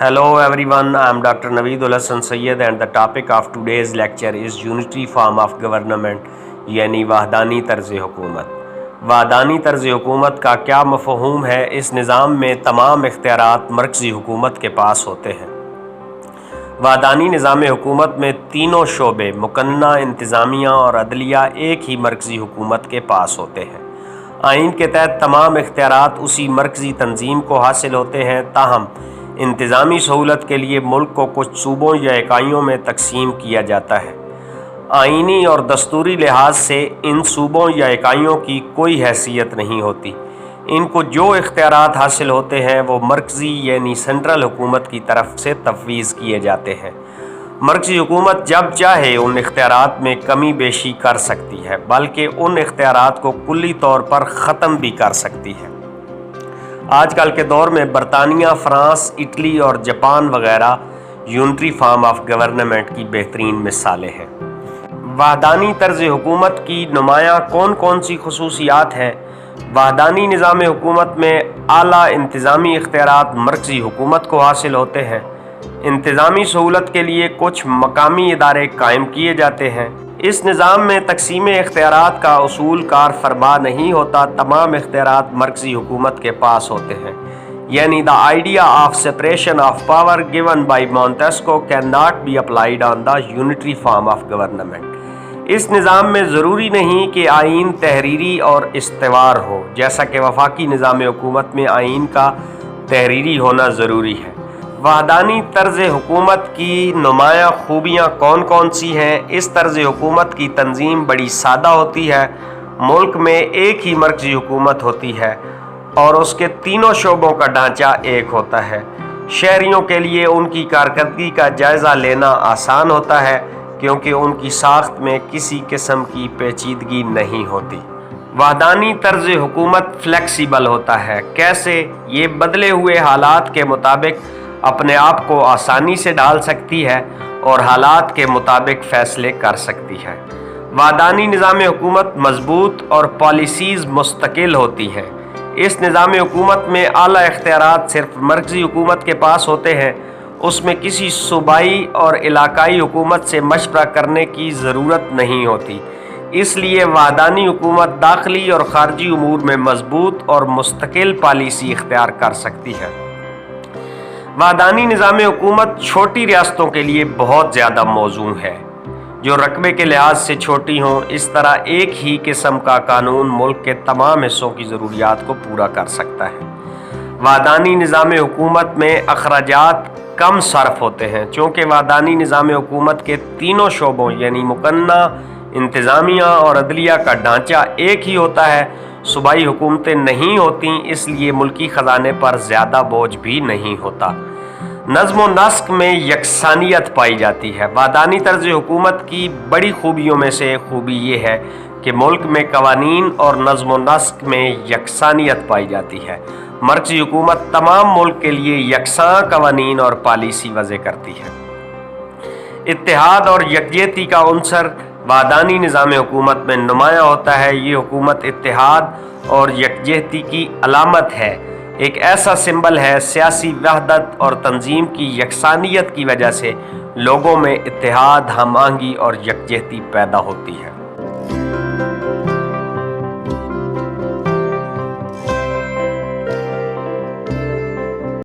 Hello everyone, I am Dr. Naveedul Hasan Sayyed and the topic of today's lecture is Unitary Form of Government यानी वाहदानी तर्ज़ हुकूमत। वाहदानी तर्ज़ हुकूमत का क्या मफ़हूम है? इस निज़ाम में तमाम इख्तियारात मरकज़ी हुकूमत के पास होते हैं। वाहदानी निज़ाम हुकूमत में तीनों शोबे मुकन्ना, इंतज़ामिया और अदलिया एक ही मरकज़ी हुकूमत के पास होते हैं। आइन के तहत तमाम इख्तियारात उसी मरकज़ी तंजीम को हासिल होते हैं, ताहम इंतज़ामी सहूलत के लिए मुल्क को कुछ सूबों या इकाइयों में तकसीम किया जाता है। आइनी और दस्तूरी लिहाज से इन सूबों या इकाइयों की कोई हैसियत नहीं होती। इनको जो इख्तियारात हासिल होते हैं वो मरकज़ी यानी सेंट्रल हुकूमत की तरफ से तफवीज़ किए जाते हैं। मरकज़ी हुकूमत जब चाहे उन इख्तियारात में कमी बेशी कर सकती है, बल्कि उन इख्तियारात को कुल्ली तौर पर ख़त्म भी कर सकती है। आजकल के दौर में बरतानिया, फ़्रांस, इटली और जापान वगैरह यूनिटरी फॉर्म ऑफ गवर्नमेंट की बेहतरीन मिसालें हैं। वाहदानी तर्ज़ हुकूमत की नुमायाँ कौन कौन सी खसूसियात हैं? वाहदानी निज़ाम हुकूमत में आला इंतज़ामी इख्तियारात मरकज़ी हुकूमत को हासिल होते हैं। इंतज़ामी सहूलत के लिए कुछ मकामी इदारे कायम किए जाते हैं। इस निज़ाम में तकसीम इख्तियारात का उसूल कार फरमा नहीं होता, तमाम इख्तियारात मरकज़ी हुकूमत के पास होते हैं। यानी the idea of separation of power given by Montesquieu can not be applied on the unitary form of government. इस निज़ाम में ज़रूरी नहीं कि आइन तहरीरी और इस्तेवार हो, जैसा कि वफाकी निज़ाम हुकूमत में आइन का तहरीरी होना ज़रूरी है। वाहदानी तर्ज़ हुकूमत की नुमायाँ खूबियाँ कौन कौन सी हैं? इस तर्ज़ हुकूमत की तंजीम बड़ी सादा होती है। मुल्क में एक ही मरकज़ी हुकूमत होती है और उसके तीनों शोबों का ढांचा एक होता है। शहरियों के लिए उनकी कारकर्दगी का जायज़ा लेना आसान होता है, क्योंकि उनकी साख्त में किसी किस्म की पेचीदगी नहीं होती। वाहदानी तर्ज़ हुकूमत फ्लेक्सिबल होता है। कैसे? ये बदले हुए हालात के मुताबिक अपने आप को आसानी से ढाल सकती है और हालात के मुताबिक फ़ैसले कर सकती है। वाहदानी निज़ाम हुकूमत मजबूत और पॉलिसीज़ मुस्तकिल होती हैं। इस निज़ाम हुकूमत में आला इख्तियारात सिर्फ मरकज़ी हुकूमत के पास होते हैं। उसमें किसी सूबाई और इलाकाई हुकूमत से मशवरा करने की ज़रूरत नहीं होती। इसलिए वाहदानी हुकूमत दाखिली और ख़ारजी उमूर में मजबूत और मुस्तकिल पॉलिसी इख्तियार कर सकती है। वाहदानी निज़ाम हुकूमत छोटी रियासतों के लिए बहुत ज़्यादा मौजूद है, जो रकबे के लिहाज से छोटी हों। इस तरह एक ही किस्म का कानून मुल्क के तमाम हिस्सों की ज़रूरियात को पूरा कर सकता है। वाहदानी निज़ाम हुकूमत में अखराजात कम सर्फ होते हैं। चूँकि वाहदानी निज़ाम हुकूमत के तीनों शोबों यानी मुकन्ना, इंतज़ामिया और अदलिया का ढांचा एक ही होता है। सूबाई हुकूमतें नहीं होती, इसलिए मुल्की ख़जाने पर ज़्यादा बोझ भी नहीं होता। नज़्म व नस्क में यकसानियत पाई जाती है। वाहदानी तर्ज़ हुकूमत की बड़ी खूबियों में से एक खूबी ये है कि मुल्क में कवानीन और नज़्म व नस्क में यकसानियत पाई जाती है। मरकज़ी हुकूमत तमाम मुल्क के लिए यकसां कवानीन और पॉलिसी वज़े करती है। इत्तेहाद और यकजहती का उन्सर वाहदानी निज़ाम हुकूमत में नुमायाँ होता है। ये हुकूमत इत्तेहाद और यकजहती की अलामत है, एक ऐसा सिंबल है। सियासी वहदत और तंजीम की यकसानियत की वजह से लोगों में इत्तेहाद, हम आहंगी और यकजहती पैदा होती है।